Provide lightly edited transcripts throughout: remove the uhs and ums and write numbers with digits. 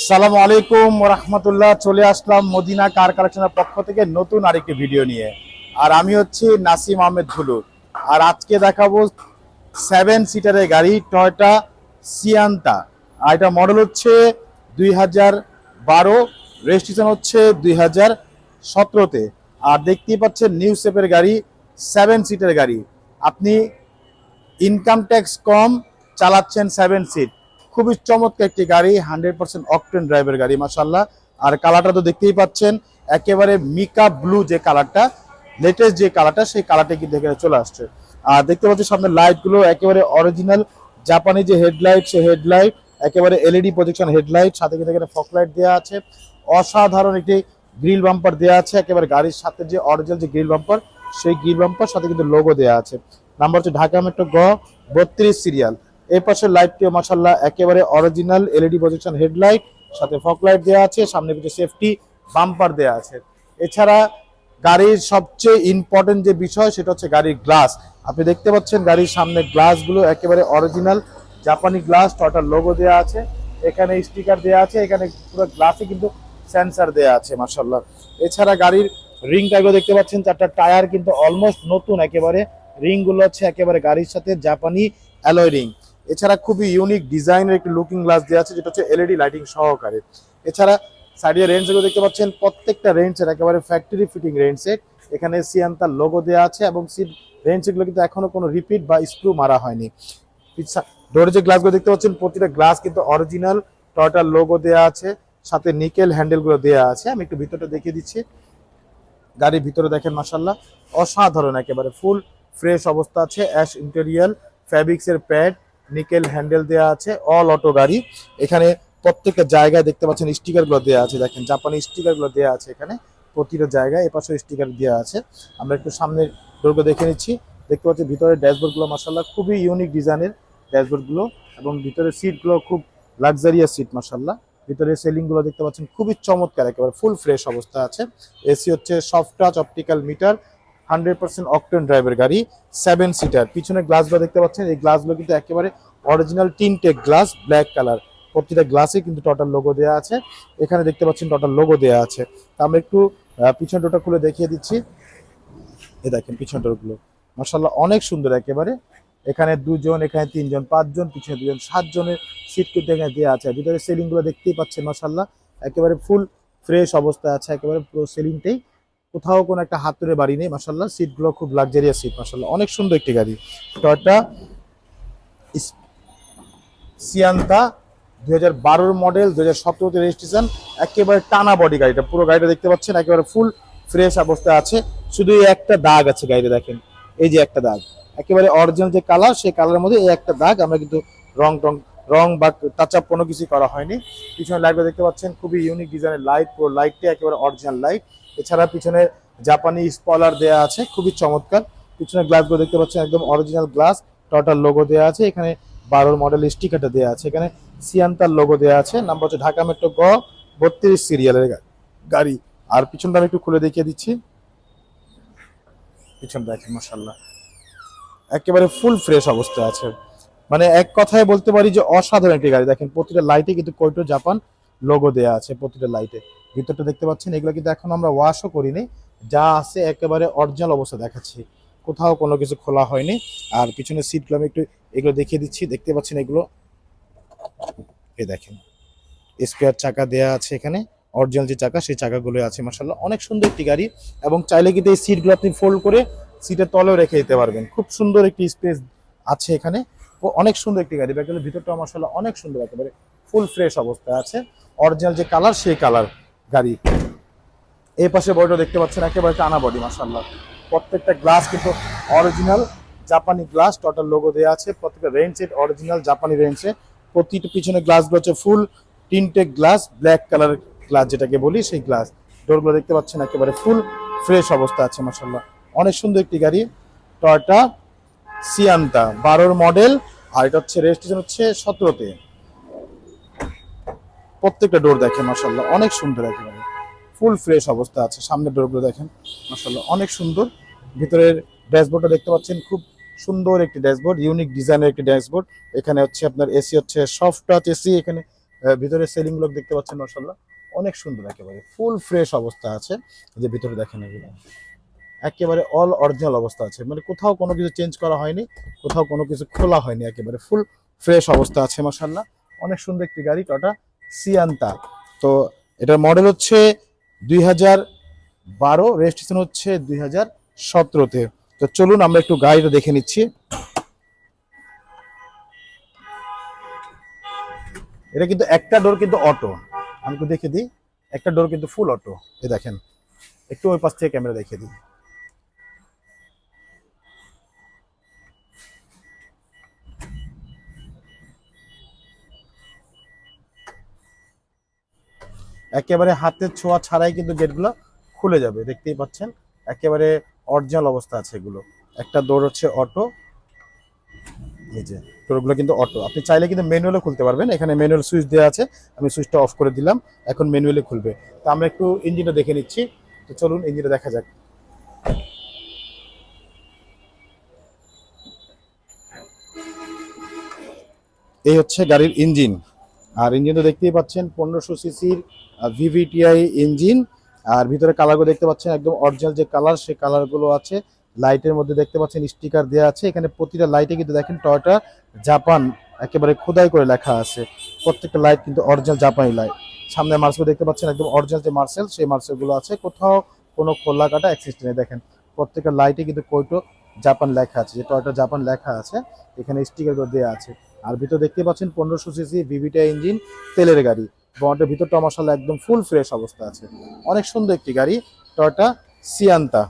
সালামু আলাইকুম রাহমাতুল্লাহ। চলে আসলাম মদিনা কার কালেকশনের পক্ষ থেকে নতুন আরেকটি ভিডিও নিয়ে। আর আমি হচ্ছি নাসিম আহমেদ ভুলু। আর আজকে দেখাবো 7 সিটারের গাড়ি টয়োটা সিয়ান্তা। আর এটা মডেল হচ্ছে 2012, রেজিস্ট্রেশন হচ্ছে 2017-তে। আর দেখতেই পাচ্ছেন নিউ শেপের গাড়ি, 7 সিটের গাড়ি। আপনি ইনকাম ট্যাক্স কম, চালাচ্ছেন 7 সিট। খুবই চমৎকার একটি গাড়ি, 100% অকটেন ড্রাইভের গাড়ি মাশাল্লাহ। আর কালারটা তো দেখতেই পাচ্ছেন, একেবারে মিকা ব্লু যে কালারটা, লেটেস্ট যে কালারটা, সেই কালারটা কিন্তু এখানে চলে আসছে। আর দেখতে পাচ্ছি সামনে লাইটগুলো একেবারে অরিজিনাল জাপানি যে হেডলাইট, সেই হেডলাইট একেবারে এলইডি প্রজেকশন হেডলাইট, সাথে কিন্তু এখানে ফগ লাইট দেওয়া আছে। অসাধারণ একটি গ্রিল বাম্পার দেওয়া আছে, একেবারে গাড়ির সাথে যে অরিজিনাল যে গ্রিল বাম্পার, সেই গ্রিল বাম্পার সাথে কিন্তু লোগো দেওয়া আছে। নাম্বার হচ্ছে ঢাকা মেট্রো গ 32 সিরিয়াল। এই পাশের লাইটটিও মাশাআল্লাহ একেবারে অরিজিনাল এলইডি প্রজেকশন হেডলাইট, সাথে ফগ লাইট দেওয়া আছে, সামনে পিছনে সেফটি বাম্পার দেওয়া আছে। এছাড়া গাড়ির সবচেয়ে ইম্পর্টেন্ট যে বিষয়, সেটা হচ্ছে গাড়ির গ্লাস। আপনি দেখতে পাচ্ছেন গাড়ির সামনে গ্লাসগুলো একেবারে অরিজিনাল জাপানি গ্লাস, টয়োটার লোগো দেওয়া আছে, এখানে স্টিকার দেওয়া আছে, এখানে পুরো গ্লাসে কিন্তু সেন্সার দেওয়া আছে মাশাআল্লাহ। এছাড়া গাড়ির রিং টায়ারগুলো দেখতে পাচ্ছেন, 4টা টায়ার কিন্তু অলমোস্ট নতুন একেবারে। রিংগুলো হচ্ছে একেবারে গাড়ির সাথে জাপানি অ্যালয় রিং। এছাড়া খুবই ইউনিক ডিজাইনের একটি লুকিং গ্লাস দেওয়া আছে, যেটা হচ্ছে এলইডি লাইটিং সহকারে। এছাড়া সাইডের রেঞ্জগুলো দেখতে পাচ্ছেন, প্রত্যেকটা রেঞ্জের একেবারে ফ্যাক্টরি ফিটিং রেঞ্জ সেট। এখানে সিয়ান্তার লোগো দেওয়া আছে এবং সিট রেঞ্জগুলো কিন্তু এখনো কোনো রিপিট বা স্ক্রু মারা হয়নি। ডোরের যে গ্লাসগুলো দেখতে পাচ্ছেন, প্রতিটা গ্লাস কিন্তু অরিজিনাল টয়োটার লোগো দেওয়া আছে, সাথে নিকেল হ্যান্ডেলগুলো দেওয়া আছে। আমি একটু ভিতরটা দেখিয়ে দিচ্ছি। গাড়ির ভিতরে দেখেন মাশাআল্লাহ অসাধারণ, একেবারে ফুল ফ্রেশ অবস্থা আছে। অ্যাশ ইন্টেরিয়াল ফ্যাব্রিক্সের প্যাড, নিকেল হ্যান্ডেল দেওয়া আছে, অল অটো গাড়ি। এখানে প্রত্যেকটা জায়গায় দেখতে পাচ্ছেন স্টিকারগুলো দেওয়া আছে, দেখেন জাপানি স্টিকারগুলো দেওয়া আছে এখানে প্রতিটা জায়গায়। এপাশে স্টিকার দেওয়া আছে। আমরা একটু সামনের ডোরগুলো দেখে নিচ্ছি। দেখতে পাচ্ছি ভিতরে ড্যাশবোর্ডগুলো মাশাআল্লাহ খুবই ইউনিক ডিজাইনের ড্যাশবোর্ডগুলো, এবং ভিতরে সিটগুলো খুব লাক্সারিয়াস সিট মাশাআল্লাহ। ভিতরে সেলিংগুলো দেখতে পাচ্ছেন খুবই চমৎকার, একেবারে ফুল ফ্রেশ অবস্থা আছে। এসি হচ্ছে soft touch optical metre, 100% octane ড্রাইভের গাড়ি, 7 সিটার। পিছনে গ্লাসগুলো দেখতে পাচ্ছেন, এই গ্লাসগুলো কিন্তু একেবারে অরিজিনাল টিনটেক গ্লাস, ব্ল্যাক কালার। প্রতিটা গ্লাসে কিন্তু টোটাল লোগো দেওয়া আছে। এখানে দেখতে পাচ্ছেন টোটাল লোগো দেওয়া আছে। আমরা একটু পিছন ডোরটা খুলে দেখিয়ে দিচ্ছি। এই দেখেন পিছন ডোরগুলো মাশাআল্লাহ অনেক সুন্দর একেবারে। এখানে 2 জন, এখানে 3 জন, 5 জন, পিছনে 2 জন, 7 জনের সিট কিন্তু এখানে দেওয়া আছে। ভিতরে সেলিংগুলো দেখতেই পাচ্ছেন মাশাআল্লাহ একেবারে ফুল ফ্রেশ অবস্থায় আছে, একেবারে পুরো সেলিংটাই, কোথাও কোনো একটা হাতুড়ে বাড়ি নেই মাশাআল্লাহ। সিটগুলো খুব লাক্সারিয়াস সিট মাশাআল্লাহ, অনেক সুন্দর একটি গাড়ি টয়োটা সিয়ান্তা। 2012 মডেল, 2017-তে রেজিস্ট্রেশন, একেবারে টানা বডি গাড়িটা। পুরো গাড়িটা দেখতে পাচ্ছেন একেবারে ফুল ফ্রেশ অবস্থায় আছে। শুধু এই একটা দাগ আছে গাড়িতে, দেখেন এই যে একটা দাগ, একেবারে অরিজিনাল যে কালার, সেই কালারের মধ্যে এই একটা দাগ। আমরা কিন্তু রং টং রং বা টাচ আপ কোনো কিছু করা হয়নি। পিছনে লাইটটা দেখতে পাচ্ছেন, খুবই ইউনিক ডিজাইনের লাইট, পুরো লাইটটা একেবারে অরিজিনাল লাইট। এছাড়া পিছনে জাপানি স্পয়লার দেওয়া আছে, খুবই চমৎকার। পিছনে গ্লাসগুলো দেখতে পাচ্ছেন একদম অরিজিনাল গ্লাস, টয়োটার লোগো দেওয়া আছে। এখানে 12 মডেল স্টিকারটা দেওয়া আছে, এখানে সিয়ান্তার লোগো দেওয়া আছে। নাম্বার হচ্ছে ঢাকা মেট্রো গ 32 সিরিয়ালের গাড়ি। আর পিছনটা আমি একটু খুলে দেখিয়ে দিচ্ছি। পিছন দেখেন মাশাআল্লাহ একেবারে ফুল ফ্রেশ অবস্থায় আছে। মানে এক কথায় বলতে পারি যে অসাধারণ একটি গাড়ি। দেখেন প্রতিটা লাইটে কিন্তু কোইটো জাপান লোগো দেওয়া আছে, প্রতিটা লাইটে। ভিতরটা দেখতে পাচ্ছেন, এগুলো কিন্তু এখন আমরা ওয়াশও করিনি, যা আছে একেবারে অরিজিনাল অবস্থা দেখাচ্ছি, কোথাও কোনো কিছু খোলা হয়নি। আর পিছনের সিটগুলো আমি একটু এগুলো দেখিয়ে দিচ্ছি। দেখতে পাচ্ছেন এগুলো, এই দেখেন স্পেয়ার চাকা দেওয়া আছে এখানে, অরিজিনাল যে চাকা, সেই চাকাগুলো আছে মাশাআল্লাহ। অনেক সুন্দর একটি গাড়ি, এবং চাইলে কিন্তু এই সিটগুলো আপনি ফোল্ড করে সিটের তলেও রেখে দিতে পারবেন। খুব সুন্দর একটি স্পেস আছে এখানে। অনেক সুন্দর একটি গাড়ি। ব্যাকের ভিতরটা মাশাআল্লাহ অনেক সুন্দর, একেবারে ফুল ফ্রেশ অবস্থায় আছে, অরিজিনাল যে কালার, সেই কালার গাড়ি। এই পাশে বডিটা দেখতে পাচ্ছেন একেবারে টানা বডি মাশাআল্লাহ। প্রত্যেকটা গ্লাস কিন্তু অরিজিনাল জাপানি গ্লাস, টোটাল লোগো দেওয়া আছে। প্রত্যেকটা রেঞ্জ সেট অরিজিনাল জাপানি রেঞ্জে। প্রতিটা পিছনে গ্লাসগুলো হচ্ছে ফুল টিনটেক গ্লাস, ব্ল্যাক কালার গ্লাস যেটাকে বলি, সেই গ্লাস। ডোরগুলো দেখতে পাচ্ছেন একেবারে ফুল ফ্রেশ অবস্থা আছে মাশাআল্লাহ। অনেক সুন্দর একটি গাড়ি টয়োটা সিয়ান্তা, 12 মডেল। আর এটা হচ্ছে রেজিস্ট্রেশন হচ্ছে 17-তে। প্রত্যেকটা ডোর দেখেন মাশাআল্লাহ অনেক সুন্দর, একেবারে ফুল ফ্রেশ অবস্থা আছে। সামনের ডোরগুলো দেখেন মাশাআল্লাহ অনেক সুন্দর। ভিতরের ড্যাশবোর্ডটা দেখতে পাচ্ছেন, খুব সুন্দর একটি ড্যাশবোর্ড, ইউনিক ডিজাইনের একটি ড্যাশবোর্ড। এখানে হচ্ছে আপনার এসি হচ্ছে সফট টাচ এসি, এখানে ভিতরে সেলিং গুলো দেখতে পাচ্ছেন মাশাআল্লাহ অনেক সুন্দর, একেবারে ফুল ফ্রেশ অবস্থা আছে। যে ভিতরে দেখেন এগুলো একেবারে অল অরিজিনাল অবস্থা আছে, মানে কোথাও কোনো কিছু চেঞ্জ করা হয়নি, কোথাও কোনো কিছু খোলা হয়নি, একেবারে ফুল ফ্রেশ অবস্থা আছে মাশাআল্লাহ। অনেক সুন্দর একটি গাড়ি টয়োটা সিয়ান্তা। তো এটার মডেল হচ্ছে 2012, রেজিস্ট্রেশন হচ্ছে 2017-তে। তো চলুন আমরা একটু গাড়িটা দেখে নিচ্ছি। এটা কিন্তু একটা ডোর কিন্তু অটো, আমি একটু দেখে দিই, একটা ডোর কিন্তু ফুল অটো। এই দেখেন, একটু ওই পাশ থেকে ক্যামেরা দেখে দিই। একেবারে হাতের ছোঁয়া ছাড়াই কিন্তু গেটগুলো খুলে যাবে, দেখতেই পাচ্ছেন একেবারে অরিজিনাল অবস্থা আছে এগুলো। একটা ডোর হচ্ছে অটো, এই যে ডোরগুলো কিন্তু অটো। আপনি চাইলে কিন্তু ম্যানুয়ালে খুলতে পারবেন, এখানে ম্যানুয়াল সুইচ দেওয়া আছে, আমি সুইচটা অফ করে দিলাম, এখন ম্যানুয়ালি খুলবে। তো আমরা একটু ইঞ্জিনটা দেখে নিচ্ছি। তো চলুন ইঞ্জিনটা দেখা যাক। এই হচ্ছে গাড়ির ইঞ্জিন, আর ইঞ্জিন তো দেখতেই পাচ্ছেন 1500 সিসির ভিভিটিআই ইঞ্জিন। আর ভিতরে কালারগুলো দেখতে পাচ্ছেন একদম অরিজিনাল যে কালার, সেই কালারগুলো আছে। লাইটের মধ্যে দেখতে পাচ্ছেন স্টিকার দেওয়া আছে, এখানে প্রতিটা লাইটে কিন্তু দেখেন টয়োটা জাপান একেবারে খোদাই করে লেখা আছে। প্রত্যেকটা লাইট কিন্তু অরিজিনাল জাপানি লাইট। সামনে মার্সেল দেখতে পাচ্ছেন একদম অরিজিনাল যে মার্সেল, সেই মার্সেলগুলো আছে, কোথাও কোনো খোলা কাটা অ্যাক্সিস্ট নেই। দেখেন প্রত্যেকটা লাইটে কিন্তু কোটো জাপান লেখা আছে, যে টয়োটা জাপান লেখা আছে, এখানে স্টিকারগুলো দেওয়া আছে। আর ভিতরে দেখতে পাচ্ছেন 1500 সিসি ভিভিটিআই ইঞ্জিন, তেলের গাড়ি। বনেটের ভিতরটা মাশাআল্লাহ একদম ফুল ফ্রেশ অবস্থা আছে। অনেক সুন্দর একটি গাড়ি টয়োটা সিয়ান্তা।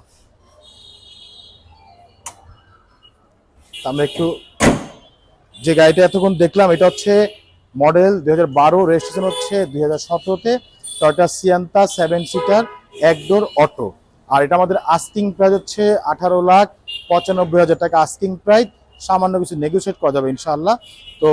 আমরা একটু যে গাড়িটা এতক্ষণ দেখলাম, এটা হচ্ছে মডেল 2012, রেজিস্ট্রেশন হচ্ছে 2017-তে। টয়োটা সিয়ান্তা 7 সিটার, এক ডোর অটো। আর এটা আমাদের আস্কিং প্রাইস হচ্ছে 18,95,000 টাকা আস্কিং প্রাইস। সামান্য কিছু নেগোশিয়েট করা যাবে ইনশাআল্লাহ। তো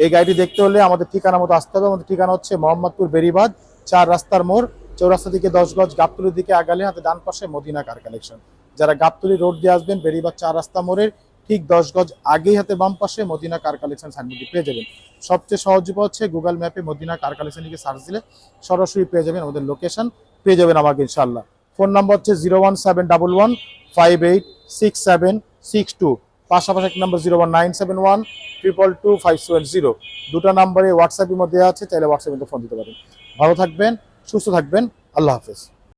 এই গাড়িটি দেখতে হলে আমাদের ঠিকানা মতো আসতে হবে। আমাদের ঠিকানা হচ্ছে মোহাম্মদপুর বেরিবাদ 4 রাস্তার মোড়, চৌরাস্তা দিকে 10 গজ, গাবতলির দিকে আগালে হাতে ডান পাশে মদিনা কার কালেকশন। যারা গাবতলি রোড দিয়ে আসবেন, বেরিবাদ 4 রাস্তা মোড়ের ঠিক 10 গজ আগেই হাতে বাম পাশে মদিনা কার কালেকশন সাইনবোর্ডটি পেয়ে যাবেন। সবচেয়ে সহজ উপায় হচ্ছে গুগল ম্যাপে মদিনা কার কালেকশন লিখে সার্চ দিলে সরাসরি পেয়ে যাবেন, আমাদের লোকেশন পেয়ে যাবেন আমাকে ইনশাআল্লাহ। ফোন নাম্বার হচ্ছে 01711 586762, পাশাপাশি এক নাম্বার 01971222570। দুটো নাম্বারে হোয়াটসঅ্যাপ ইমো দেওয়া আছে, চাইলে হোয়াটসঅ্যাপে ফোন দিতে পারেন। ভালো থাকবেন, সুস্থ থাকবেন, আল্লাহ হাফেজ।